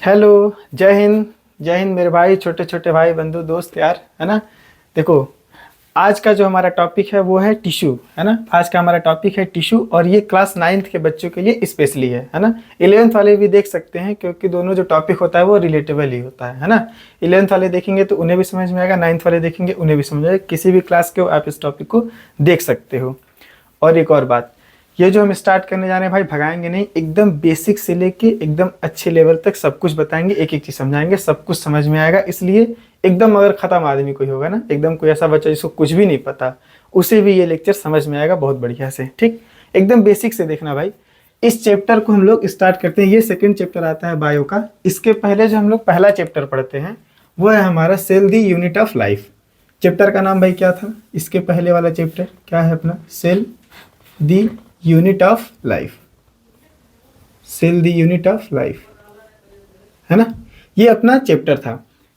Hello. जय हिंद। जय हिंद मेरे भाई, छोटे छोटे भाई, बंधु, दोस्त, यार, है ना। देखो, आज का जो हमारा टॉपिक है वो है टिश्यू, है ना। आज का हमारा टॉपिक है टिश्यू, और ये क्लास 9th के बच्चों के लिए स्पेशली है ना। 11th वाले भी देख सकते हैं, क्योंकि दोनों जो टॉपिक होता है वो रिलेटेबल ही होता है ना। 11th वाले देखेंगे तो उन्हें भी समझ में आएगा, 9th वाले देखेंगे उन्हें भी समझ आएगा। किसी भी क्लास के हो आप इस टॉपिक को देख सकते हो। और एक और बात, ये जो हम स्टार्ट करने जा रहे हैं भाई, भगाएंगे नहीं, एकदम बेसिक से लेके एकदम अच्छे लेवल तक सब कुछ बताएंगे, एक एक चीज समझाएंगे, सब कुछ समझ में आएगा। इसलिए एकदम अगर खत्म आदमी कोई होगा ना, एकदम कोई ऐसा बच्चा जिसको कुछ भी नहीं पता, उसे भी ये लेक्चर समझ में आएगा बहुत बढ़िया से। ठीक, एकदम बेसिक से देखना भाई। इस चैप्टर को हम लोग स्टार्ट करते हैं। ये सेकंड चैप्टर आता है बायो का। इसके पहले जो हम लोग पहला चैप्टर पढ़ते हैं वो है हमारा cell the unit of life. Chapter का नाम भाई क्या था? इसके पहले वाला चैप्टर क्या है अपना? Cell the unit of life. Cell the unit of life, है ना। ये अपना चैप्टर था।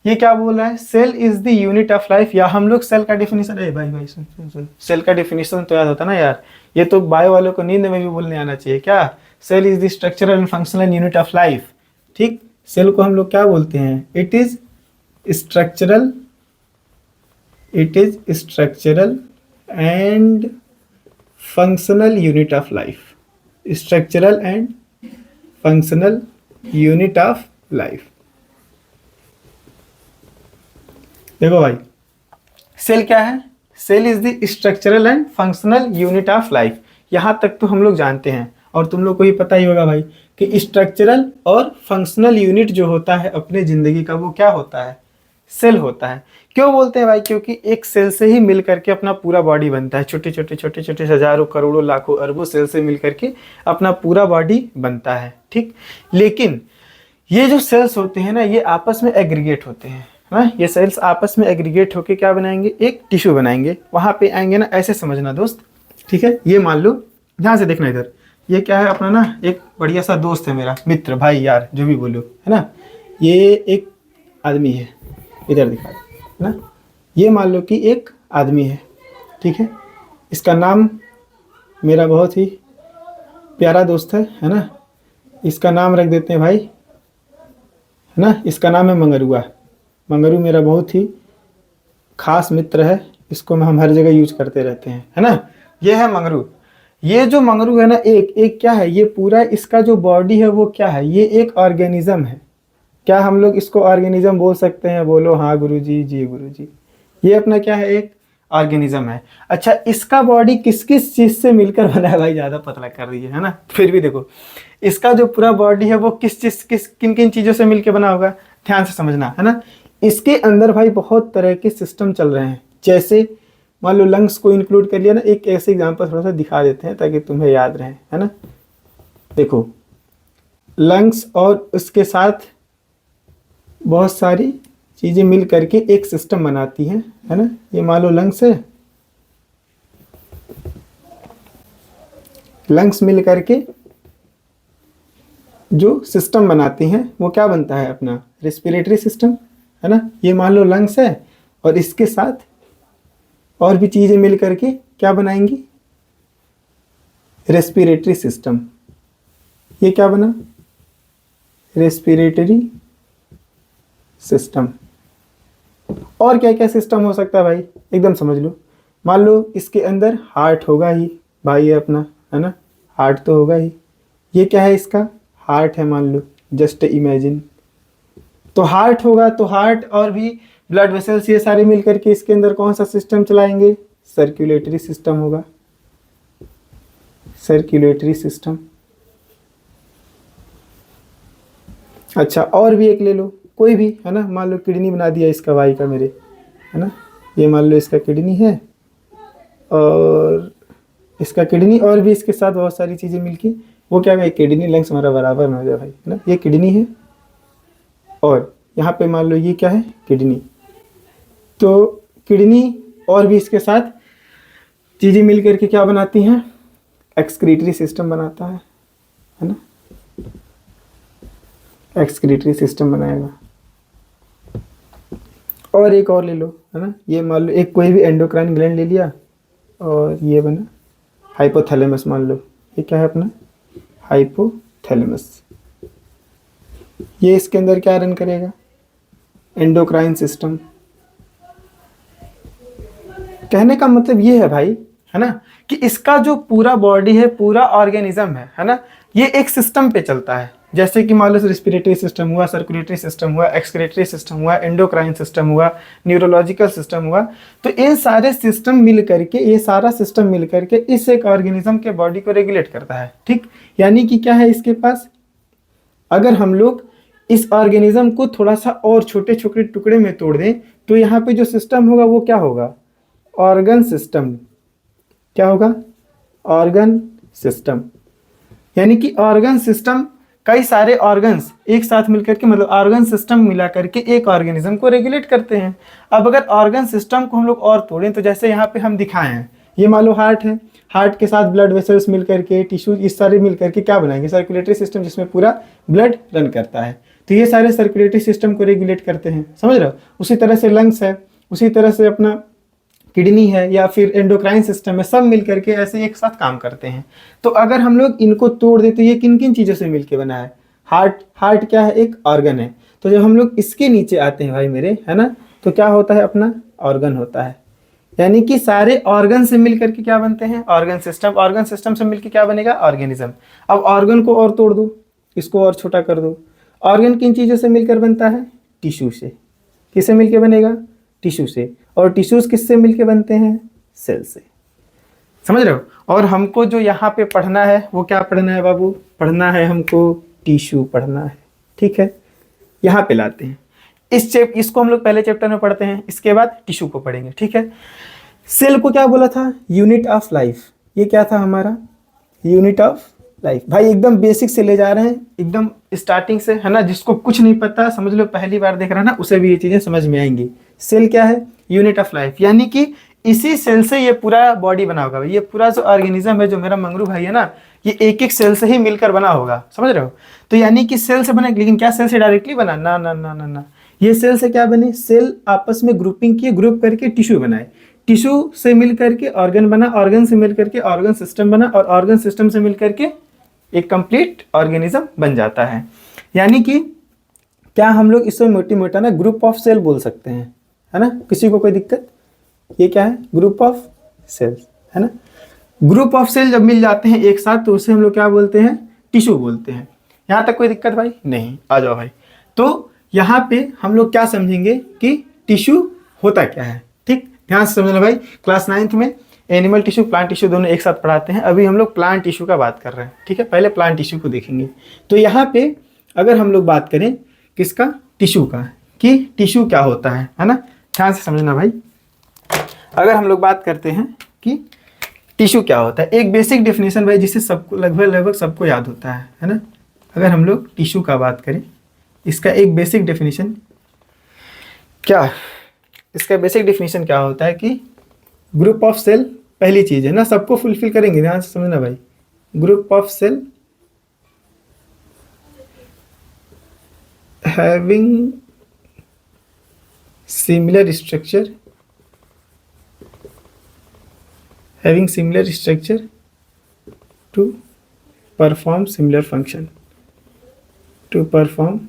ये क्या बोल रहा है? Cell is the unit of life. या हम लोग सेल का डेफिनेशन, ए भाई भाई सुन सुन सुन, सेल का डेफिनेशन तो याद होता ना यार। ये तो बायो वालों को नींद में भी बोलने आना चाहिए क्या? Cell is the structural and functional unit of life. ठीक, सेल को हम लोग क्या बोलते हैं? It is structural, it is structural and functional unit of life. Structural and functional unit of life. देखो भाई, सेल क्या है? Cell is the structural and functional unit of life. यहां तक तो हम लोग जानते हैं, और तुम लोग को ही पता ही होगा भाई कि स्ट्रक्चरल और फंक्शनल यूनिट जो होता है अपने जिंदगी का, वो क्या होता है? सेल होता है। क्यों बोलते हैं भाई? क्योंकि एक सेल से ही मिल करके अपना पूरा बॉडी बनता है। छोटे छोटे छोटे छोटे हजारों करोड़ों लाखों अरबों सेल से मिल करके अपना पूरा बॉडी बनता है। ठीक, लेकिन ये जो सेल्स होते हैं ना, ये आपस में एग्रीगेट होते हैं ना। ये सेल्स आपस में एग्रीगेट होके क्या बनाएंगे? एक टिश्यू बनाएंगे। वहां पे आएंगे ना, ऐसे समझना दोस्त। ठीक है, ये मान लो, ध्यान से देखना इधर। ये क्या है अपना ना, एक बढ़िया सा दोस्त है मेरा, मित्र, भाई, यार, जो भी बोलो, है ना। ये एक आदमी है, इधर दिखा दो, है ना। ये मान लो कि एक आदमी है, ठीक है। इसका नाम मेरा बहुत ही प्यारा दोस्त है ना। इसका नाम रख देते हैं भाई, है ना। इसका नाम है मंगरुआ। मंगरू मेरा बहुत ही खास मित्र है। इसको हम हर जगह यूज करते रहते हैं, है ना। ये है मंगरू। ये जो मंगरू है ना, एक एक क्या है? ये पूरा इसका जो बॉडी है वो क्या है? ये एक ऑर्गेनिज्म है। क्या हम लोग इसको ऑर्गेनिज्म बोल सकते हैं? बोलो हाँ गुरुजी, जी गुरुजी। ये अपना क्या है? एक ऑर्गेनिज्म है। अच्छा, इसका बॉडी किस किस चीज से मिलकर बना है भाई? ज्यादा पतला कर रही है ना। फिर भी देखो, इसका जो पूरा बॉडी है वो किस चीज, किन किन चीजों से मिलकर बना होगा? ध्यान से समझना, है ना। इसके अंदर भाई बहुत तरह के सिस्टम चल रहे हैं। जैसे मान लो लंग्स को इंक्लूड कर लिया ना। एक ऐसे एग्जांपल थोड़ा सा दिखा देते हैं ताकि तुम्हें याद रहे, है ना। देखो, लंग्स और उसके साथ बहुत सारी चीजें मिल करके एक सिस्टम बनाती हैं, है ना। ये मान लो लंग्स है। लंग्स मिल करके जो सिस्टम बनाती हैं वो क्या बनता है? अपना रेस्पिरेटरी सिस्टम, है ना। ये मान लो लंग्स है, और इसके साथ और भी चीजें मिल करके क्या बनाएंगी? Respiratory system. ये क्या बना? Respiratory system. और क्या क्या सिस्टम हो सकता है भाई? एकदम समझ लो। मान लो इसके अंदर हार्ट होगा ही भाई, ये अपना, है ना। हार्ट तो होगा ही। ये क्या है? इसका हार्ट है, मान लो, जस्ट इमेजिन। तो हार्ट होगा, तो हार्ट और भी ब्लड वेसल्स, ये सारे मिलकर के इसके अंदर कौन सा सिस्टम चलाएंगे? सर्कुलेटरी सिस्टम होगा। Circulatory system. अच्छा, और भी एक ले लो, कोई भी, है ना। मान लो किडनी बना दिया इसका भाई का, मेरे, है ना। ये मान लो इसका किडनी है, और इसका किडनी और भी इसके साथ बहुत सारी चीज़ें मिलकी, वो क्या है? किडनी लंग्स हमारा बराबर में हो जाए भाई, है ना। ये किडनी है, और यहाँ पे मान लो ये क्या है? किडनी। तो किडनी और भी इसके साथ चीज़ें मिल करके क्या बनाती हैं? एक्सक्रीटरी सिस्टम बनाता है ना। एक्सक्रीटरी सिस्टम बनाएगा। और एक और ले लो, है ना। ये मान लो एक कोई भी एंडोक्राइन ग्लैंड ले लिया, और ये बना हाइपोथैलेमस। मान लो ये क्या है अपना? हाइपोथैलेमस। ये इसके अंदर क्या रन करेगा, एंडोक्राइन सिस्टम। कहने का मतलब ये है भाई, है ना, कि इसका जो पूरा बॉडी है, पूरा ऑर्गेनिज्म है ना, ये एक सिस्टम पे चलता है। जैसे कि मान लो रेस्पिरेटरी सिस्टम हुआ, सर्कुलेटरी सिस्टम हुआ, एक्सक्रेटरी सिस्टम हुआ, एंडोक्राइन सिस्टम हुआ, न्यूरोलॉजिकल सिस्टम हुआ। तो इन सारे सिस्टम मिल करके, ये सारा सिस्टम मिल करके इस एक ऑर्गेनिज्म के बॉडी को रेगुलेट करता है। ठीक, यानी कि क्या है इसके पास, अगर हम लोग इस ऑर्गेनिज्म को थोड़ा सा और छोटे छोटे टुकड़े में तोड़ दें, तो यहाँ पे जो सिस्टम होगा वो क्या होगा, ऑर्गन सिस्टम। क्या होगा, ऑर्गन सिस्टम। यानी कि ऑर्गन सिस्टम, कई सारे ऑर्गन्स एक साथ मिलकर के, मतलब ऑर्गन सिस्टम मिला करके एक ऑर्गेनिज्म को रेगुलेट करते हैं। अब अगर ऑर्गन सिस्टम को हम लोग और तोड़ें, तो जैसे यहाँ पे हम दिखाए हैं, ये मान लो हार्ट है, हार्ट के साथ ब्लड वेसल्स मिल करके, टिश्यूज, इस सारे मिल करके क्या बनाएंगे, सर्कुलेटरी सिस्टम, जिसमें पूरा ब्लड रन करता है। तो ये सारे सर्कुलेटरी सिस्टम को रेगुलेट करते हैं, समझ रहे हो। उसी तरह से लंग्स है, उसी तरह से अपना किडनी है, या फिर एंडोक्राइन सिस्टम है, सब मिल करके ऐसे एक साथ काम करते हैं। तो अगर हम लोग इनको तोड़ दें, तो ये किन किन चीज़ों से मिलके बना है, हार्ट क्या है, एक ऑर्गन है। तो जब हम लोग इसके नीचे आते हैं भाई मेरे, है ना, तो क्या होता है, अपना ऑर्गन होता है। यानी कि सारे ऑर्गन से मिल करके क्या बनते हैं, ऑर्गन सिस्टम। ऑर्गन सिस्टम से मिलकर क्या बनेगा, ऑर्गेनिज्म। अब ऑर्गन को और तोड़ दो, इसको और छोटा कर दो। ऑर्गन किन चीज़ों से मिलकर बनता है, टिश्यू से। किससे मिलकर बनेगा, टिश्यू से। और टिश्यूज किससे मिलकर बनते हैं, सेल से। समझ रहे हो। और हमको जो यहाँ पे पढ़ना है वो क्या पढ़ना है बाबू, पढ़ना है हमको टिश्यू पढ़ना है। ठीक है, यहाँ पे लाते हैं इसको हम लोग पहले चैप्टर में पढ़ते हैं, इसके बाद टिश्यू को पढ़ेंगे। ठीक है, सेल को क्या बोला था, यूनिट ऑफ लाइफ। ये क्या था हमारा, यूनिट ऑफ लाइफ। भाई एकदम बेसिक से ले जा रहे हैं, एकदम स्टार्टिंग से, है ना। जिसको कुछ नहीं पता, समझ लो पहली बार देख रहा है ना, उसे भी ये चीजें समझ में आएंगी। सेल क्या है, यूनिट ऑफ लाइफ। यानी कि इसी सेल से ये पूरा बॉडी बना होगा। ये पूरा जो ऑर्गेनिज्म है, जो मेरा मंगरू भाई है ना, ये एक एक सेल से ही मिलकर बना होगा, समझ रहे हो। तो यानी कि सेल से बना, लेकिन क्या सेल से डायरेक्टली बना, ना ना ना ना ना। ये सेल से क्या बने, सेल आपस में ग्रुपिंग किए, ग्रुप करके टिश्यू बनाए, टिश्यू से मिल करके ऑर्गन बना, ऑर्गन से मिल करके ऑर्गन सिस्टम बना, और ऑर्गन सिस्टम से मिल करके एक कंप्लीट ऑर्गेनिज्म बन जाता है। यानी कि क्या हम लोग इसमें मोटी मोटा ना ग्रुप ऑफ सेल बोल सकते हैं, है ना। किसी को कोई दिक्कत, ये क्या है, ग्रुप ऑफ सेल्स, है ना। ग्रुप ऑफ सेल जब मिल जाते हैं एक साथ, तो उसे हम लोग क्या बोलते हैं, टिश्यू बोलते हैं। यहाँ तक कोई दिक्कत भाई नहीं, आ जाओ भाई। तो यहाँ पे हम लोग क्या समझेंगे कि टिश्यू होता क्या है। ठीक, ध्यान से समझना भाई। क्लास 9th में एनिमल टिश्यू, प्लांट टिश्यू दोनों एक साथ पढ़ाते हैं। अभी हम लोग प्लांट टिश्यू का बात कर रहे हैं। ठीक है, पहले प्लांट टिश्यू को देखेंगे। तो यहाँ पे अगर हम लोग बात करें किसका, टिश्यू का, कि टिश्यू क्या होता है ना। ध्यान से समझना भाई। अगर हम लोग बात करते हैं कि टिश्यू क्या होता है, एक बेसिक डेफिनेशन भाई, जिससे सबको लगभग सबको याद होता है ना। अगर हम लोग टिश्यू का बात करें, इसका एक बेसिक डेफिनेशन क्या, इसका बेसिक डेफिनेशन क्या होता है कि ग्रुप ऑफ सेल, पहली चीज है ना, सबको फुलफिल करेंगे, ध्यान से समझना भाई। Group of cell having similar structure, having similar structure to perform similar function, to perform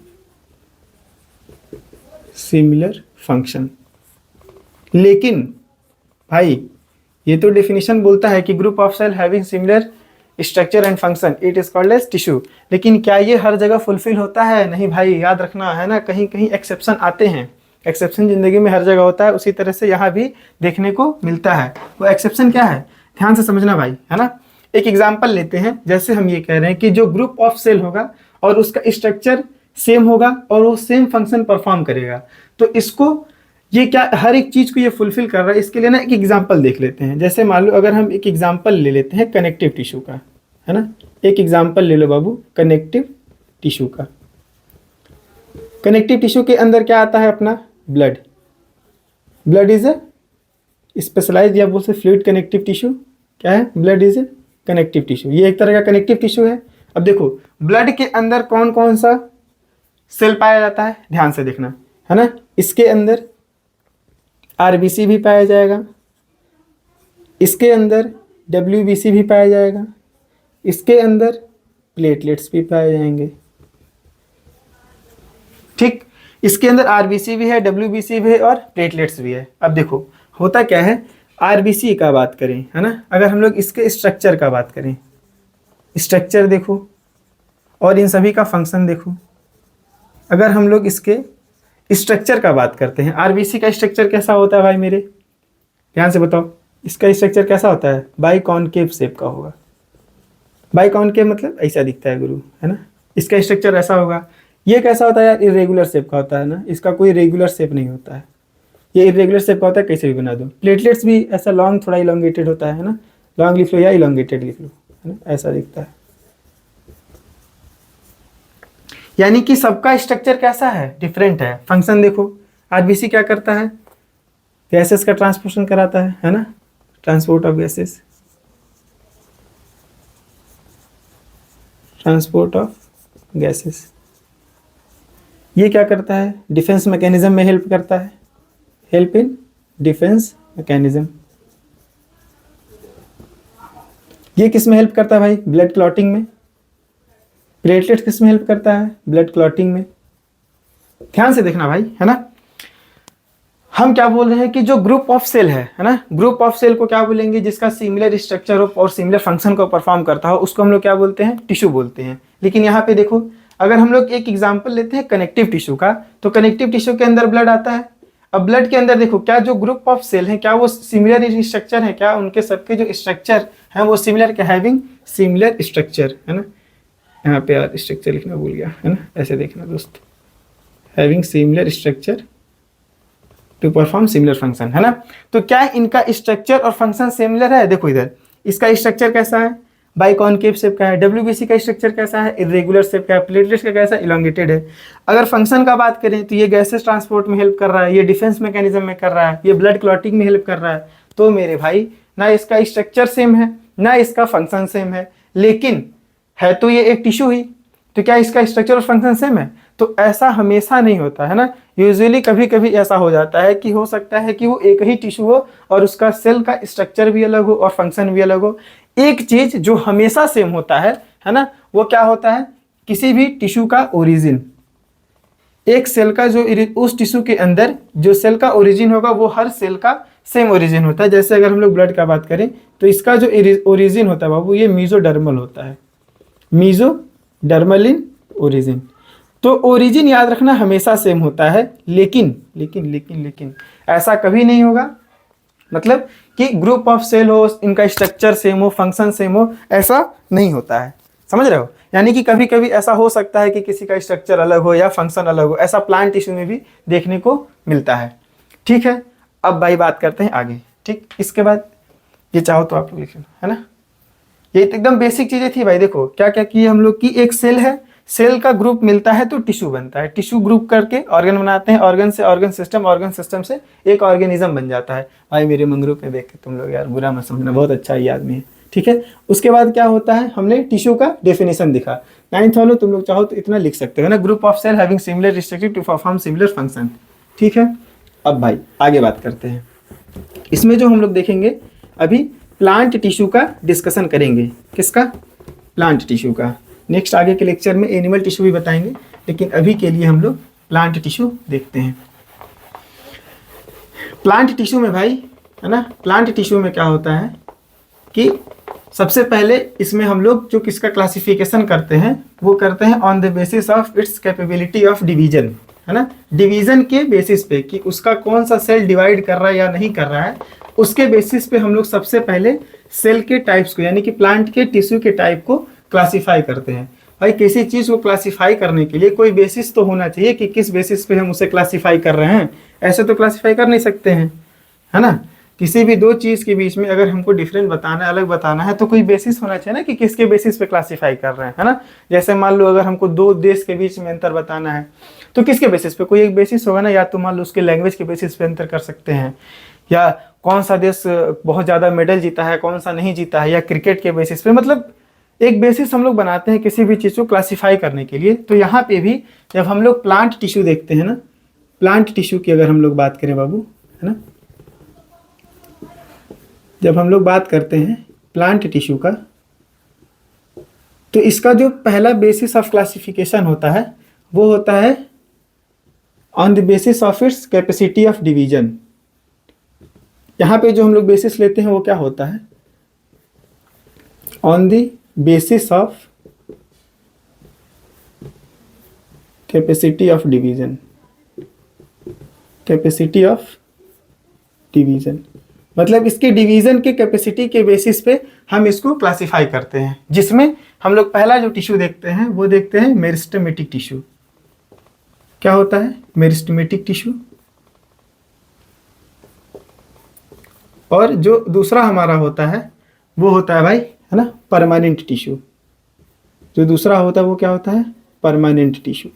similar function। लेकिन भाई ये तो डेफिनेशन बोलता है कि group of cell having similar structure and function, it is called as tissue. लेकिन क्या ये हर जगह फुलफिल होता है, नहीं भाई, याद रखना है ना, कहीं कहीं एक्सेप्शन आते हैं। एक्सेप्शन जिंदगी में हर जगह होता है, उसी तरह से यहाँ भी देखने को मिलता है। वो एक्सेप्शन क्या है, ध्यान से समझना भाई, है ना। एक एग्जांपल लेते हैं। जैसे हम ये कह रहे हैं कि जो ग्रुप ऑफ सेल होगा और उसका स्ट्रक्चर सेम होगा और वो सेम फंक्शन परफॉर्म करेगा, तो इसको, ये क्या, हर एक चीज को ये फुलफिल कर रहा है। इसके लिए ना एक एग्जांपल देख लेते हैं। जैसे मान लो अगर हम एक एग्जांपल ले लेते हैं कनेक्टिव टिश्यू का, है ना। एक एग्जांपल ले लो बाबू कनेक्टिव टिश्यू का। कनेक्टिव टिश्यू के अंदर क्या आता है, अपना blood. Blood is a specialized, या बोल से फ्लूइड कनेक्टिव टिश्यू। क्या है, blood is a connective tissue. ये एक तरह का कनेक्टिव टिश्यू है। अब देखो ब्लड के अंदर कौन कौन सा सेल पाया जाता है, ध्यान से देखना, है ना। इसके अंदर आरबीसी भी पाया जाएगा, इसके अंदर डब्ल्यूबीसी भी पाया जाएगा, इसके अंदर प्लेटलेट्स भी पाए जाएंगे, ठीक, इसके अंदर आरबीसी भी है, डब्ल्यूबीसी भी है और प्लेटलेट्स भी है। अब देखो होता क्या है, आरबीसी का बात करें है ना, अगर हम लोग इसके स्ट्रक्चर का बात करें, स्ट्रक्चर देखो और इन सभी का फंक्शन देखो। अगर हम लोग इसके स्ट्रक्चर का बात करते हैं, आरबीसी का स्ट्रक्चर कैसा होता है भाई मेरे, ध्यान से बताओ, इसका स्ट्रक्चर कैसा होता है, बाई कॉनकेव शेप का होगा। बाई कॉनकेव मतलब ऐसा दिखता है गुरु, है ना, इसका स्ट्रक्चर ऐसा होगा। ये कैसा होता है यार, इरेगुलर शेप का होता है ना, इसका कोई रेगुलर शेप नहीं होता है, ये इरेगुलर शेप का होता है, कैसे भी बना दो। प्लेटलेट्स भी ऐसा लॉन्ग, थोड़ा इलोंगेटेड होता है ना, लॉन्ग लिख लो या इलोंगेटेड लिख लो, है ना, ऐसा दिखता है। यानी कि सबका स्ट्रक्चर कैसा है, डिफरेंट है। फंक्शन देखो, आरबीसी क्या करता है, गैसेस का ट्रांसपोर्टेशन कराता है ना, transport of gases, transport of gases. ये क्या करता है, डिफेंस मैकेनिज्म में हेल्प करता है, हेल्प इन डिफेंस मैकेनिज्म। ये किस में हेल्प करता है भाई, ब्लड क्लॉटिंग में। प्लेटलेट किस में हेल्प करता है, ब्लड क्लॉटिंग में। ध्यान से देखना भाई, है ना। हम क्या बोल रहे हैं कि जो ग्रुप ऑफ सेल है ना, ग्रुप ऑफ सेल को क्या बोलेंगे, जिसका सिमिलर स्ट्रक्चर हो और सिमिलर फंक्शन को परफॉर्म करता हो, उसको हम लोग क्या बोलते हैं, टिश्यू बोलते हैं। लेकिन यहाँ पे देखो, अगर हम लोग एक एग्जांपल लेते हैं कनेक्टिव टिश्यू का, तो कनेक्टिव टिश्यू के अंदर ब्लड आता है। अब ब्लड के अंदर देखो, क्या जो ग्रुप ऑफ सेल है क्या वो सिमिलर स्ट्रक्चर है, क्या उनके सबके जो स्ट्रक्चर है वो सिमिलर, क्या हैविंग सिमिलर स्ट्रक्चर, है ना। यहाँ पे यार स्ट्रक्चर लिखना भूल गया, है ना, ऐसे देखना दोस्त, having similar structure to perform similar function, है ना। तो क्या इनका स्ट्रक्चर और फंक्शन सिमिलर है, देखो इधर इसका स्ट्रक्चर कैसा है, बाई कॉनकेव शेप का है, डब्ल्यूबीसी का स्ट्रक्चर कैसा है, इरेगुलर शेप का है, प्लेटलेट्स का कैसा, इलोंगेटेड है। अगर फंक्शन का बात करें तो ये गैसेस ट्रांसपोर्ट में हेल्प कर रहा है, ये डिफेंस मैकेनिज्म में कर रहा है, ये ब्लड क्लॉटिंग में हेल्प कर रहा है। तो मेरे भाई ना इसका स्ट्रक्चर सेम है ना इसका फंक्शन सेम है, लेकिन है तो ये एक टिश्यू ही, तो क्या इसका स्ट्रक्चर और फंक्शन सेम है, तो ऐसा हमेशा नहीं होता है ना। यूजुअली कभी कभी ऐसा हो जाता है कि हो सकता है कि वो एक ही टिश्यू हो और उसका सेल का स्ट्रक्चर भी अलग हो और फंक्शन भी अलग हो। एक चीज जो हमेशा सेम होता है ना, वो क्या होता है, किसी भी टिश्यू का ओरिजिन, एक सेल का जो उस टिश्यू के अंदर जो सेल का ओरिजिन होगा वो हर सेल का सेम ओरिजिन होता है। जैसे अगर हम लोग ब्लड का बात करें तो इसका जो ओरिजिन होता है बाबू, ये मीजोडर्मल होता है, मीजोडर्मल इन ओरिजिन। तो ओरिजिन याद रखना हमेशा सेम होता है, लेकिन लेकिन लेकिन लेकिन ऐसा कभी नहीं होगा मतलब कि ग्रुप ऑफ सेल हो, इनका स्ट्रक्चर सेम हो, फंक्शन सेम हो, ऐसा नहीं होता है, समझ रहे हो। यानी कि कभी कभी ऐसा हो सकता है कि किसी का स्ट्रक्चर अलग हो या फंक्शन अलग हो, ऐसा प्लांट टिश्यू में भी देखने को मिलता है। ठीक है, अब भाई बात करते हैं आगे। ठीक, इसके बाद ये चाहो तो आप लोग लिख लो, है ना। ये एकदम बेसिक चीजें थी भाई। देखो क्या क्या किए हम लोग की, एक सेल है, सेल का ग्रुप मिलता है तो टिश्यू बनता है, टिश्यू ग्रुप करके ऑर्गन बनाते हैं, ऑर्गन से ऑर्गन सिस्टम, ऑर्गन सिस्टम से एक ऑर्गेनिज्म बन जाता है। भाई मेरे मंगरू पे देख के तुम लोग यार बुरा मत समझना, बहुत अच्छा ये आदमी है। ठीक है, उसके बाद क्या होता है, हमने टिश्यू का डेफिनेशन दिखा, 9th वालों तुम लोग चाहो तो इतना लिख सकते हो ना, group of cell having similar structure to perform similar function. ठीक है, अब भाई आगे बात करते हैं। इसमें जो हम लोग देखेंगे अभी प्लांट टिश्यू का डिस्कशन करेंगे। किसका, प्लांट टिश्यू का। नेक्स्ट आगे के लेक्चर में एनिमल टिश्यू भी बताएंगे, लेकिन अभी के लिए हम लोग प्लांट टिश्यू देखते हैं। प्लांट टिश्यू में भाई, है ना, प्लांट टिश्यू में क्या होता है कि सबसे पहले इसमें हम लोग जो किसका क्लासिफिकेशन करते हैं वो करते हैं on the basis of its capability of division, है ना। डिवीजन के बेसिस पे कि उसका कौन सा सेल डिवाइड कर रहा है या नहीं कर रहा है, उसके बेसिस पे हम लोग सबसे पहले सेल के टाइप्स को, यानी कि प्लांट के टिश्यू के टाइप को क्लासिफाई करते हैं। भाई किसी चीज़ को क्लासिफाई करने के लिए कोई बेसिस तो होना चाहिए कि किस बेसिस पे हम उसे क्लासिफाई कर रहे हैं। ऐसे तो क्लासिफाई कर नहीं सकते हैं, है ना। किसी भी दो चीज़ के बीच में अगर हमको डिफरेंट बताना है, अलग बताना है, तो कोई बेसिस होना चाहिए ना कि किसके बेसिस पे क्लासिफाई कर रहे हैं, है ना। जैसे मान लो अगर हमको दो देश के बीच में अंतर बताना है तो किसके बेसिस पे, कोई एक बेसिस होगा ना। या तो मान लो उसके लैंग्वेज के बेसिस पे अंतर कर सकते हैं, या कौन सा देश बहुत ज़्यादा मेडल जीता है, कौन सा नहीं जीता है, या क्रिकेट के बेसिस पे, मतलब एक बेसिस हम लोग बनाते हैं किसी भी चीज़ को क्लासिफाई करने के लिए। तो यहाँ पे भी जब हम लोग प्लांट टिश्यू देखते हैं ना, प्लांट टिश्यू की अगर हम लोग बात करें बाबू, है ना, जब हम लोग बात करते हैं प्लांट टिश्यू का, तो इसका जो पहला बेसिस ऑफ क्लासिफिकेशन होता है वो होता है on the basis of its capacity of division. यहाँ पे जो हम लोग बेसिस लेते हैं वो क्या होता है, on the basis of capacity of division, capacity of division मतलब इसके डिवीजन के कैपेसिटी के बेसिस पे हम इसको क्लासिफाई करते हैं, जिसमें हम लोग पहला जो टिश्यू देखते हैं वो देखते हैं मेरिस्टेमेटिक टिश्यू। क्या होता है मेरिस्टेमेटिक टिश्यू, और जो दूसरा हमारा होता है वो होता है भाई, है ना, परमानेंट टिश्यू। जो दूसरा होता है वो क्या होता है, परमानेंट टिश्यू।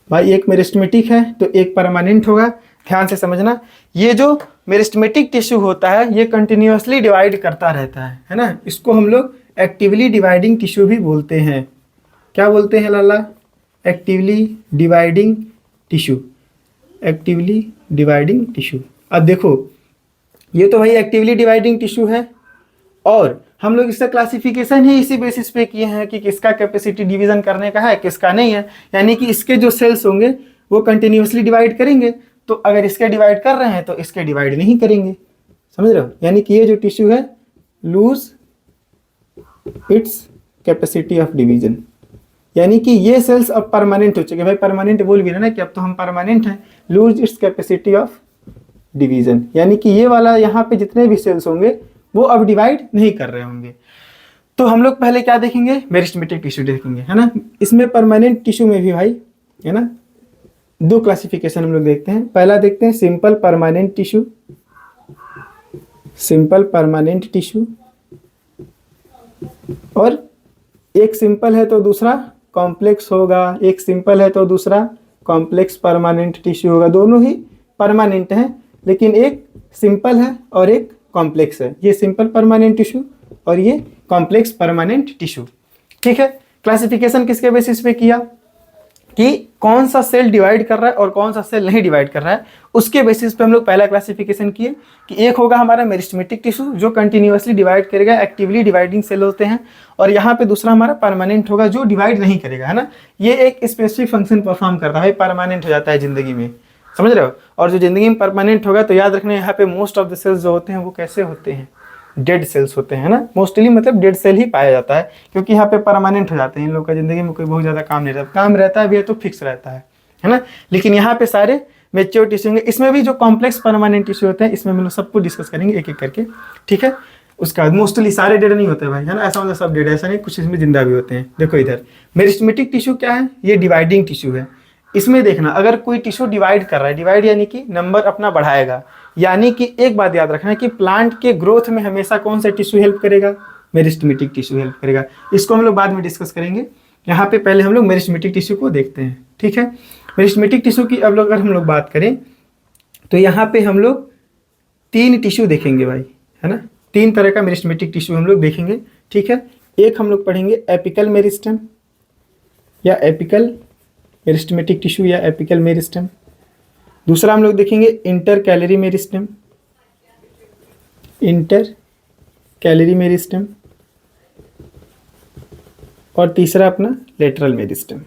भाई एक मेरिस्टेमेटिक है तो एक परमानेंट होगा, ध्यान से समझना। ये जो मेरिस्टेमेटिक टिश्यू होता है ये कंटिन्यूअसली डिवाइड करता रहता है ना, इसको हम लोग एक्टिवली डिवाइडिंग टिश्यू भी बोलते हैं। क्या बोलते हैं लाला, actively dividing tissue, actively dividing tissue. अब देखो ये तो भाई एक्टिवली डिवाइडिंग टिश्यू है, और हम लोग इसका क्लासिफिकेशन ही इसी बेसिस पे किए हैं कि किसका कैपेसिटी डिवीजन करने का है, किसका नहीं है। यानी कि इसके जो सेल्स होंगे वो कंटिन्यूअसली डिवाइड करेंगे, तो अगर इसके डिवाइड कर रहे हैं तो इसके डिवाइड नहीं करेंगे, समझ रहे हो। यानी कि ये जो टिश्यू है lose its capacity of division, यानी कि ये सेल्स अब परमानेंट हो चुके। भाई परमानेंट बोल भी रहे ना कि अब तो हम परमानेंट हैं, lose its capacity of division, यानी कि ये वाला यहाँ पे जितने भी सेल्स होंगे वो अब डिवाइड नहीं कर रहे होंगे। तो हम लोग पहले क्या देखेंगे, मेरिस्टेमेटिक टिश्यू देखेंगे, है ना। इसमें परमानेंट टिश्यू में भी भाई, है ना, दो क्लासिफिकेशन हम लोग देखते हैं। पहला देखते हैं simple permanent tissue, simple permanent tissue, और एक सिंपल है तो दूसरा कॉम्प्लेक्स होगा, एक सिंपल है तो दूसरा कॉम्प्लेक्स परमानेंट टिश्यू होगा। दोनों ही परमानेंट हैं, लेकिन एक सिंपल है और एक कॉम्प्लेक्स है। ये सिंपल परमानेंट टिश्यू और ये कॉम्प्लेक्स परमानेंट टिश्यू, ठीक है। क्लासिफिकेशन किसके बेसिस पे किया कि कौन सा सेल डिवाइड कर रहा है और कौन सा सेल नहीं डिवाइड कर रहा है, उसके बेसिस पे हम लोग पहला क्लासिफिकेशन किए कि एक होगा हमारा मेरिस्टेमेटिक टिश्यू जो कंटिन्यूअसली डिवाइड करेगा, एक्टिवली डिवाइडिंग सेल होते हैं, और यहाँ पे दूसरा हमारा परमानेंट होगा जो डिवाइड नहीं करेगा, है ना। ये एक स्पेसिफिक फंक्शन परफॉर्म करता है, परमानेंट हो जाता है जिंदगी में, समझ रहे हो। और जो जिंदगी में परमानेंट होगा तो याद रखना यहाँ पे मोस्ट ऑफ द सेल्स जो होते हैं वो कैसे होते हैं, डेड सेल्स होते हैं ना। मोस्टली मतलब डेड सेल ही पाया जाता है, क्योंकि यहाँ पे परमानेंट हो जाते हैं। इन लोग का जिंदगी में कोई बहुत ज़्यादा काम नहीं रहता, काम रहता है भी है तो फिक्स रहता है ना। लेकिन यहाँ पे सारे मेच्योर टिश्यू होंगे। इसमें भी जो कॉम्प्लेक्स परमानेंट टिश्यू होते हैं इसमें हम लोग सबको डिस्कस करेंगे एक एक करके, ठीक है। उसका मोस्टली सारे डेड नहीं होते भाई, है ना, ऐसा मतलब सब डेड, ऐसा नहीं, कुछ इसमें जिंदा भी होते हैं। देखो इधर मेरिस्टेमेटिक टिश्यू क्या है, ये डिवाइडिंग टिश्यू है। इसमें देखना अगर कोई टिश्यू डिवाइड कर रहा है, डिवाइड यानी कि नंबर अपना बढ़ाएगा, यानी कि एक बात याद रखना है कि प्लांट के ग्रोथ में हमेशा कौन सा टिश्यू हेल्प करेगा, मेरिस्टेमेटिक टिश्यू हेल्प करेगा। इसको हम लोग बाद में डिस्कस करेंगे, यहाँ पे पहले हम लोग मेरिस्टेमेटिक टिश्यू को देखते हैं, ठीक है। मेरिस्टेमेटिक टिश्यू की अब अगर हम लोग बात करें तो यहाँ पे हम लोग 3 टिश्यू देखेंगे भाई, है ना। 3 तरह का मेरिस्टेमेटिक टिश्यू हम लोग देखेंगे, ठीक है। एक हम लोग पढ़ेंगे एपिकल मेरिस्टेम या एपिकल मेरिस्टेमेटिक टिश्यू या एपिकल मेरिस्टेम। दूसरा हम लोग देखेंगे inter calorie meristem, inter calorie meristem, और तीसरा अपना लेटरल मेरिस्टेम,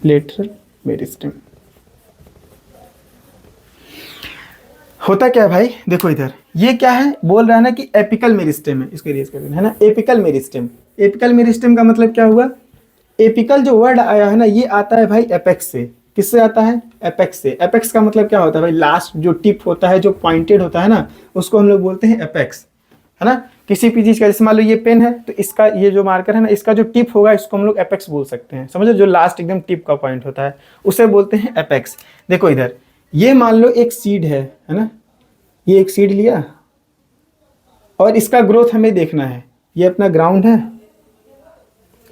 लेटरल मेरिस्टेम। होता क्या है भाई, देखो इधर ये क्या है, बोल रहा है ना कि एपिकल मेरिस्टेम है, इसको इरेज कर देना, है ना। एपिकल मेरिस्टेम, एपिकल मेरिस्टेम का मतलब क्या हुआ, एपिकल जो वर्ड आया है ना ये आता है भाई एपेक्स से। किससे आता है, एपेक्स से। एपेक्स का मतलब क्या होता है भाई, लास्ट जो टिप होता है, जो पॉइंटेड होता है ना, उसको हम लोग बोलते हैं एपेक्स, है ना। किसी भी चीज़ का, जैसे मान लो ये पेन है तो इसका ये जो मार्कर है ना, इसका जो टिप होगा इसको हम लोग एपेक्स बोल सकते हैं, समझो, जो लास्ट एकदम टिप का पॉइंट होता है उसे बोलते हैं एपेक्स। देखो इधर ये मान लो एक सीड है ना, ये एक सीड लिया और इसका ग्रोथ हमें देखना है। ये अपना ग्राउंड है,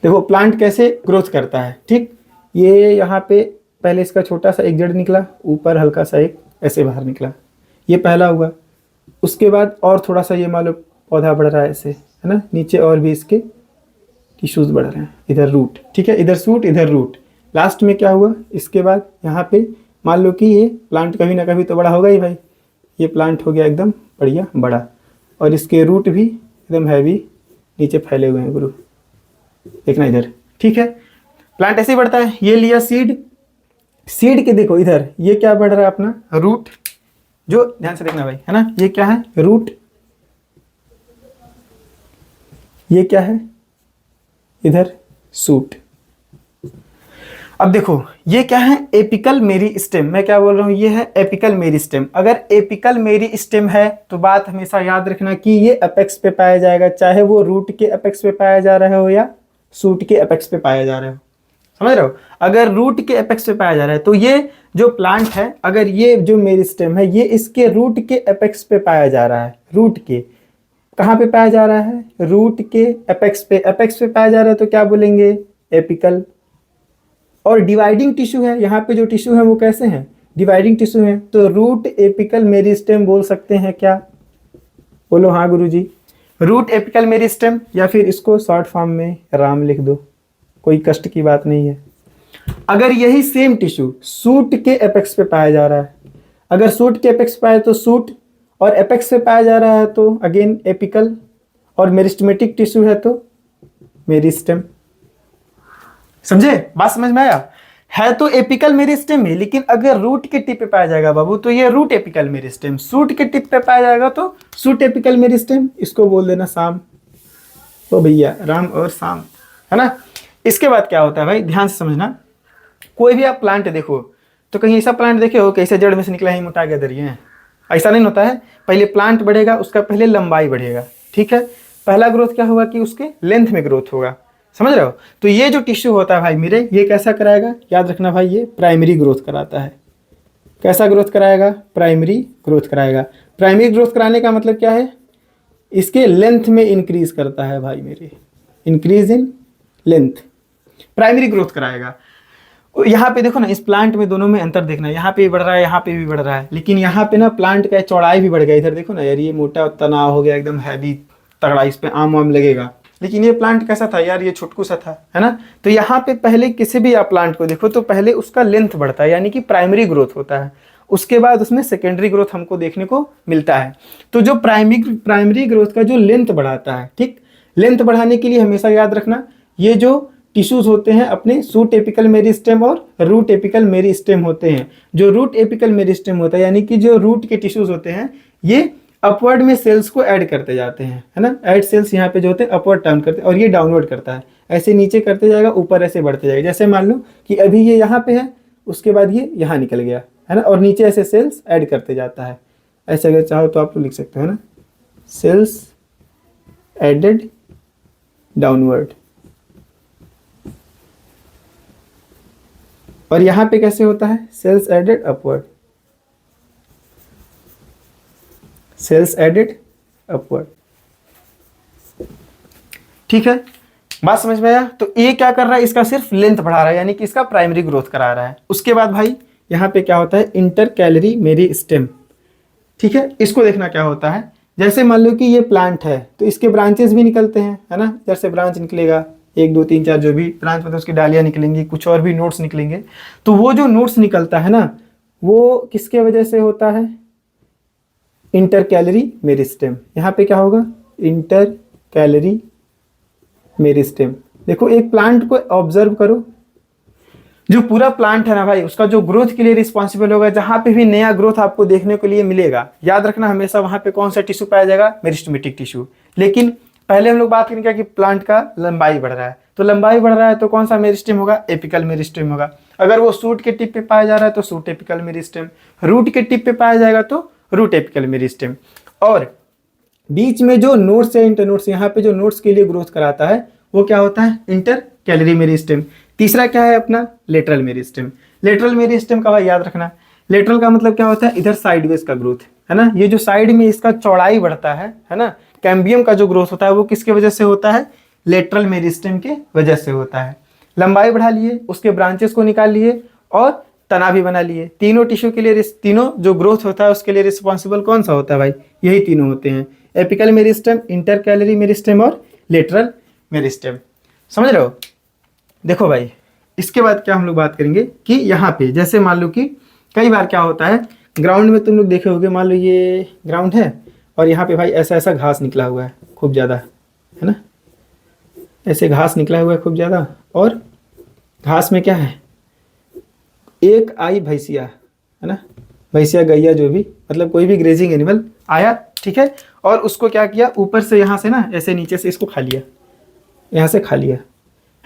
देखो प्लांट कैसे ग्रोथ करता है, ठीक। ये यहाँ पे पहले इसका छोटा सा एक जड़ निकला, ऊपर हल्का सा एक ऐसे बाहर निकला, ये पहला हुआ। उसके बाद और थोड़ा सा ये मान लो पौधा बढ़ रहा है ऐसे, है ना, नीचे और भी इसके टिश्यूज बढ़ रहे हैं, इधर रूट, ठीक है, इधर सूट इधर रूट। लास्ट में क्या हुआ, इसके बाद यहाँ पे मान लो कि ये प्लांट कभी ना कभी तो बड़ा होगा ही भाई, ये प्लांट हो गया एकदम बढ़िया बड़ा, और इसके रूट भी एकदम हैवी नीचे फैले हुए हैं गुरु, देखना इधर, ठीक है। प्लांट ऐसे ही बढ़ता है। ये लिया सीड, सीड के देखो इधर ये क्या बढ़ रहा है अपना रूट, जो ध्यान से देखना भाई, है ना, ये क्या है रूट, ये क्या है इधर सूट। अब देखो ये क्या है एपिकल मेरी स्टेम, मैं क्या बोल रहा हूँ, ये है एपिकल मेरी स्टेम। अगर एपिकल मेरी स्टेम है तो बात हमेशा याद रखना कि ये अपेक्स पे पाया जाएगा, चाहे वो रूट के अपेक्स पे पाया जा रहा हो या सूट के अपेक्स पे पाया जा रहा हो, समझ रहे हो। अगर रूट के एपेक्स पे पाया जा रहा है तो ये जो प्लांट है, अगर ये जो मेरी स्टेम है ये इसके रूट के एपेक्स पे पाया जा रहा है, रूट के कहाँ पे पाया जा रहा है, रूट के एपेक्स पे, एपेक्स पे पाया जा रहा है तो क्या बोलेंगे एपिकल। और डिवाइडिंग टिश्यू है, यहाँ पे जो टिश्यू है वो कैसे हैं डिवाइडिंग टिश्यू है, तो रूट एपिकल मेरिस्टेम बोल सकते हैं क्या, बोलो हाँ गुरुजी, रूट एपिकल मेरिस्टेम, या फिर इसको शॉर्ट फॉर्म में राम लिख दो, कोई कष्ट की बात नहीं है। अगर यही सेम टिश्यू सूट के एपेक्स पे पाया जा रहा है, अगर सूट के एपेक्स पे पाया तो सूट, और एपेक्स पे पाया जा रहा है तो अगेन एपिकल, और मेरिस्टेमेटिक टिश्यू है तो मेरिस्टेम। समझे, बात समझ में आया, है तो एपिकल मेरिस्टेम है, लेकिन अगर रूट के टिप पे पाया जाएगा बाबू तो ये रूट एपिकल मेरिस्टेम, सूट के टिप पे पाया जाएगा तो सूट एपिकल मेरिस्टेम, इसको बोल देना साम। तो भैया राम और साम, है ना। इसके बाद क्या होता है भाई, ध्यान से समझना, कोई भी आप प्लांट देखो तो कहीं ऐसा प्लांट देखे हो कैसे जड़ में से निकला ही मोटा गया दरिया है, ऐसा नहीं होता है। पहले प्लांट बढ़ेगा, उसका पहले लंबाई बढ़ेगा, ठीक है, पहला ग्रोथ क्या होगा कि उसके लेंथ में ग्रोथ होगा, समझ रहे हो। तो ये जो टिश्यू होता है भाई मेरे, ये कैसा कराएगा, याद रखना भाई, ये प्राइमरी ग्रोथ कराता है। कैसा ग्रोथ कराएगा, प्राइमरी ग्रोथ कराएगा। प्राइमरी ग्रोथ कराने का मतलब क्या है, इसके लेंथ में इंक्रीज करता है भाई मेरे, increase in length, primary growth कराएगा। यहाँ पे देखो ना, इस प्लांट में दोनों में अंतर देखना, यहाँ पे भी बढ़ रहा है, यहाँ पे भी बढ़ रहा है, लेकिन यहाँ पे ना प्लांट का चौड़ाई भी बढ़ गया। इधर देखो ना यार, ये मोटा तनाव हो गया एकदम हैवी तगड़ा, इस पे आम वाम लगेगा, लेकिन ये प्लांट कैसा था यार, ये छुटकू सा था, है ना। तो यहाँ पे पहले किसी भी आप प्लांट को देखो तो पहले उसका लेंथ बढ़ता है, यानी कि प्राइमरी ग्रोथ होता है, उसके बाद उसमें सेकेंडरी ग्रोथ हमको देखने को मिलता है। तो जो प्राइमरी ग्रोथ का जो लेंथ बढ़ाता है, ठीक, लेंथ बढ़ाने के लिए हमेशा याद रखना, ये जो टिश्यूज होते हैं अपने सूट एपिकल मेरिस्टेम और रूट एपिकल मेरिस्टेम होते हैं। जो रूट एपिकल मेरिस्टेम होता है, यानी कि जो रूट के टिश्यूज होते हैं, ये अपवर्ड में सेल्स को ऐड करते जाते हैं, है ना, ऐड सेल्स यहाँ पे जो होते हैं अपवर्ड टर्न करते हैं, और ये डाउनवर्ड करता है, ऐसे नीचे करते जाएगा, ऊपर ऐसे बढ़ते जाएगा। जैसे मान लो कि अभी ये यहाँ पे है, उसके बाद ये यहाँ निकल गया, है ना, और नीचे ऐसे सेल्स ऐड करते जाता है। ऐसे अगर चाहो तो आप लिख सकते हो ना, सेल्स एडेड डाउनवर्ड। और यहाँ पे कैसे होता है, cells added upward, cells added upward, ठीक है, बात समझ में आया। तो ये क्या कर रहा है, इसका सिर्फ लेंथ बढ़ा रहा है, यानी कि इसका प्राइमरी ग्रोथ करा रहा है। उसके बाद भाई यहाँ पे क्या होता है, इंटर कैलरी मेरिस्टेम, ठीक है, इसको देखना क्या होता है। जैसे मान लो कि ये प्लांट है तो इसके ब्रांचेस भी निकलते हैं, है ना, जैसे ब्रांच निकलेगा 1 2 3 4, जो भी ब्रांच मतलब उसकी डालियाँ निकलेंगी, कुछ और भी नोट्स निकलेंगे। तो वो जो नोट्स निकलता है ना, वो किसके वजह से होता है, इंटर कैलरी मेरिस्टेम। यहाँ पे क्या होगा, इंटर कैलरी मेरिस्टेम। देखो एक प्लांट को ऑब्जर्व करो, जो पूरा प्लांट है ना भाई, उसका जो ग्रोथ के लिए रिस्पॉन्सिबल होगा, जहां पे भी नया ग्रोथ आपको देखने के लिए मिलेगा, याद रखना हमेशा वहां पे कौन सा टिश्यू पाया जाएगा, मेरिस्टेमेटिक टिश्यू। लेकिन पहले हम लोग बात करेंगे कि प्लांट का लंबाई बढ़ रहा है, तो लंबाई बढ़ रहा है तो कौन सा मेरिस्टेम होगा, एपिकल मेरिस्टेम होगा। अगर वो सूट के टिप पे पाया जा रहा है तो सूट एपिकल मेरिस्टेम, रूट के टिप पे पाया जाएगा तो रूट एपिकल मेरिस्टेम। और बीच में जो नोट्स है, इंटर नोट्स, यहाँ पे जो नोट्स के लिए ग्रोथ कराता है वो क्या होता है, इंटर कैलरी मेरिस्टेम। तीसरा क्या है अपना, लेटरल मेरिस्टेम। लेटरल मेरिस्टेम का भाई याद रखना, लेटरल का मतलब क्या होता है, इधर साइडवेज का ग्रोथ, है ना, ये जो साइड में इसका चौड़ाई बढ़ता है ना, कैम्बियम का जो ग्रोथ होता है वो किसके वजह से होता है, लेटरल मेरिस्टेम के वजह से होता है। लंबाई बढ़ा लिए, उसके ब्रांचेस को निकाल लिए और तना भी बना लिए। तीनों टिश्यू के लिए, तीनों जो ग्रोथ होता है उसके लिए रिस्पॉन्सिबल कौन सा होता है भाई, यही तीनों होते हैं, apical meristem, inter calorie meristem और लेटरल मेरिस्टेम। समझ रहे हो। देखो भाई इसके बाद क्या हम लोग बात करेंगे कि यहाँ पे जैसे मान लो कि कई बार क्या होता है, ग्राउंड में तुम लोग देखे होगे, मान लो ये ग्राउंड है और यहाँ पे भाई ऐसा ऐसा घास निकला हुआ है खूब ज़्यादा, है ना, ऐसे घास निकला हुआ है खूब ज़्यादा, और घास में क्या है, एक आई भैंसिया, है ना, भैंसिया गैया जो भी, मतलब कोई भी ग्रेजिंग एनिमल आया, ठीक है, और उसको क्या किया, ऊपर से यहाँ से ना ऐसे नीचे से इसको खा लिया, यहाँ से खा लिया,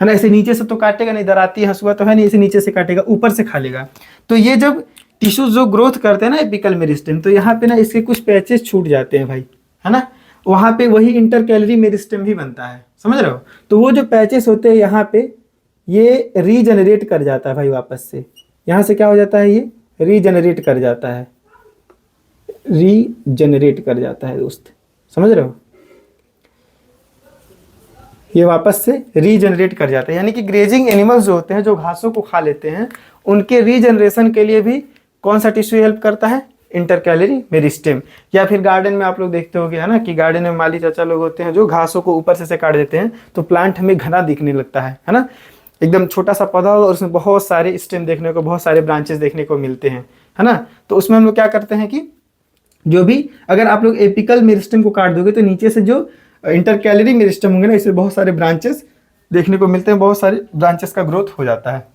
है ना, ऐसे नीचे से तो काटेगा नहीं, दराती हंसुआ तो है नहीं, ऐसे नीचे से काटेगा, ऊपर से खा लेगा। तो ये जब टिश्यूज जो ग्रोथ करते हैं ना एपिकल मेरिस्टेम, तो यहाँ पे ना इसके कुछ पैचेस छूट जाते हैं भाई, है ना, वहाँ पे वही इंटरकैलरी मेरिस्टेम भी बनता है, समझ रहे हो। तो वो जो पैचेस होते हैं यहाँ पे, ये रीजनरेट कर जाता है भाई वापस से, यहाँ से क्या हो जाता है, ये रीजनरेट कर जाता है, रीजनरेट कर जाता है दोस्त, समझ रहे हो, ये वापस से रीजनरेट कर जाता है। यानी कि ग्रेजिंग एनिमल्स जो होते हैं, जो घासों को खा लेते हैं, उनके रीजनरेशन के लिए भी कौन सा टिश्यू हेल्प करता है, इंटरकैलरी मेरिस्टेम। या फिर गार्डन में आप लोग देखते होगे, है ना, कि गार्डन में माली चाचा लोग होते हैं जो घासों को ऊपर से काट देते हैं, तो प्लांट हमें घना दिखने लगता है ना, एकदम छोटा सा पौधा हो और उसमें बहुत सारे स्टेम देखने को, बहुत सारे ब्रांचेस देखने को मिलते हैं, है ना। तो उसमें हम लोग क्या करते हैं कि जो भी, अगर आप लोग एपिकल मेरिस्टेम को काट दोगे तो नीचे से जो इंटरकैलरी मेरिस्टेम होंगे ना, इसमें बहुत सारे ब्रांचेस देखने को मिलते हैं, बहुत सारे ब्रांचेस का ग्रोथ हो जाता है,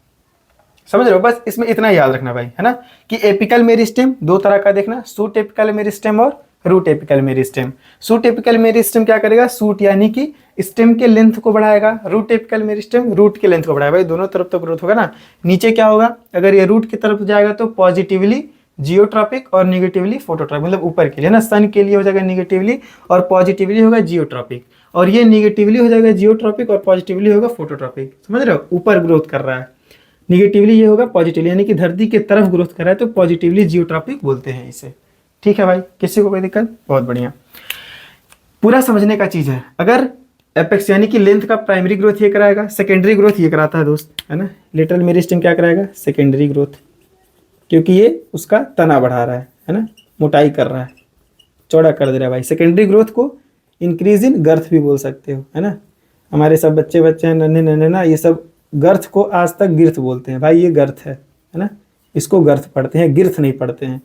समझ रहे हो। बस इसमें इतना याद रखना भाई, है ना, कि एपिकल मेरिस्टेम दो तरह का देखना, सूट एपिकल मेरिस्टेम और root apical meristem. Shoot apical meristem क्या करेगा, सूट यानी कि स्टेम के लेंथ को बढ़ाएगा, रूट एपिकल मेरिस्टेम रूट के लेंथ को बढ़ाएगा। भाई दोनों तरफ तो ग्रोथ होगा ना। नीचे क्या होगा, अगर ये रूट की तरफ जाएगा तो पॉजिटिवली जियोट्रॉपिक और निगेटिवली फोटोट्रॉपिक, मतलब ऊपर के लिए ना, सन के लिए हो जाएगा निगेटिवली और पॉजिटिवली होगा जियोट्रॉपिक, और ये निगेटिवली हो जाएगा जियोट्रॉपिक और पॉजिटिवली होगा फोटोट्रॉपिक, समझ रहे हो, ऊपर ग्रोथ कर रहा है। निगेटिवली ये होगा पॉजिटिवली, यानी कि धरती के तरफ ग्रोथ कर रहा है, तो पॉजिटिवली जियोट्रॉपिक बोलते हैं इसे, ठीक है भाई। किसी को कोई दिक्कत, बहुत बढ़िया, पूरा समझने का चीज है। अगर एपेक्स यानी कि लेंथ का प्राइमरी ग्रोथ ये कराएगा, सेकेंडरी ग्रोथ ये कराता है दोस्त, है ना। लेटरल मेरिस्टेम क्या कराएगा, सेकेंडरी ग्रोथ, क्योंकि ये उसका तना बढ़ा रहा है ना, मोटाई कर रहा है, चौड़ा कर दे रहा है भाई। सेकेंडरी ग्रोथ को इंक्रीज इन गर्थ भी बोल सकते हो, है ना। हमारे सब बच्चे हैं नन्हे नन्हे ना, ये सब गर्थ को आज तक गिर्थ बोलते हैं भाई, ये गर्थ है ना, इसको गर्थ पढ़ते हैं, गिर्थ नहीं पढ़ते हैं।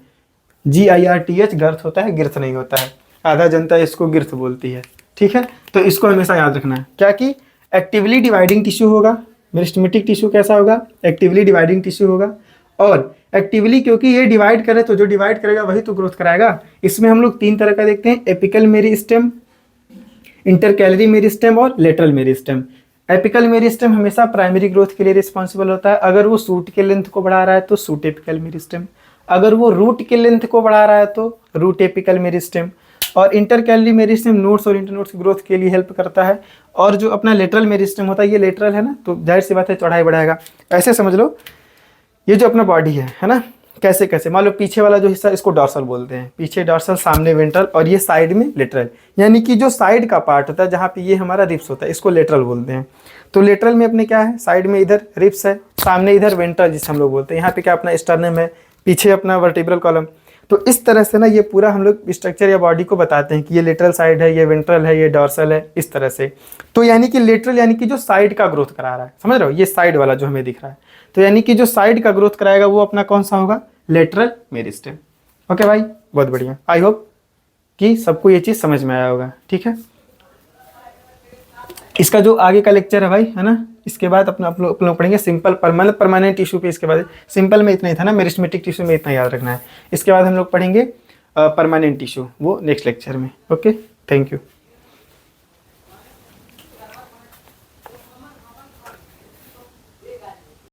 GIRTH गर्थ होता है, गिर्थ नहीं होता है। आधा जनता इसको गिर्थ बोलती है, ठीक है। तो इसको हमेशा याद रखना है, क्या कि एक्टिवली डिवाइडिंग टिश्यू होगा, मेरिस्टेमेटिक टिश्यू कैसा होगा, एक्टिवली डिवाइडिंग टिश्यू होगा। और एक्टिवली क्योंकि ये डिवाइड करे, तो जो डिवाइड करेगा वही तो ग्रोथ कराएगा। इसमें हम लोग तीन तरह का देखते हैं, एपिकल मेरिस्टेम, इंटरकैलरी मेरिस्टेम और लेटरल मेरिस्टेम। एपिकल मेरिस्टेम हमेशा प्राइमरी ग्रोथ के लिए रिस्पॉन्सिबल होता है। अगर वो सूट के लेंथ को बढ़ा रहा है तो सूट एपिकल मेरिस्टेम, अगर वो रूट के लेंथ को बढ़ा रहा है तो रूट एपिकल मेरिस्टेम। और इंटरकैलरी मेरिस्टेम नोड्स और इंटरनोड्स की ग्रोथ के लिए हेल्प करता है। और जो अपना लेटरल मेरिस्टेम होता है, ये लेटरल है ना, तो जाहिर सी बात है चौड़ाई बढ़ाएगा। ऐसे समझ लो, ये जो अपना बॉडी है ना, कैसे कैसे, मान लो पीछे वाला जो हिस्सा इसको डॉर्सल बोलते हैं, पीछे डॉर्सल, सामने वेंट्रल, और ये साइड में लेटरल, यानी कि जो साइड का पार्ट होता है जहाँ पे ये हमारा रिब्स होता है, इसको लेटरल बोलते हैं। तो लेटरल में अपने क्या है, साइड में इधर रिब्स है, सामने इधर वेंट्रल जिसे हम लोग बोलते हैं, यहाँ पे क्या अपना स्टर्नम है, पीछे अपना वर्टिब्रल कॉलम। तो इस तरह से ना ये पूरा हम लोग स्ट्रक्चर या बॉडी को बताते हैं कि ये लेटरल साइड है, ये वेंट्रल है, ये डॉर्सल है, इस तरह से। तो यानी कि लेटरल यानी कि जो साइड का ग्रोथ करा रहा है, समझ रहे हो, ये साइड वाला जो हमें दिख रहा है, तो यानी कि जो साइड का ग्रोथ कराएगा वो अपना कौन सा होगा, लेटरल मेरिस्टेम। ओके भाई, बहुत बढ़िया, आई होप कि सबको ये चीज़ समझ में आया होगा, ठीक है। इसका जो आगे का लेक्चर है भाई, है ना, इसके बाद अपना आप लोग पढ़ेंगे सिंपल परमानेंट टिश्यू पे। इसके बाद सिंपल में इतना ही था ना, मेरिस्टेमेटिक टिश्यू में इतना याद रखना है। इसके बाद हम लोग पढ़ेंगे परमानेंट टिश्यू, वो नेक्स्ट लेक्चर में। Okay, thank you.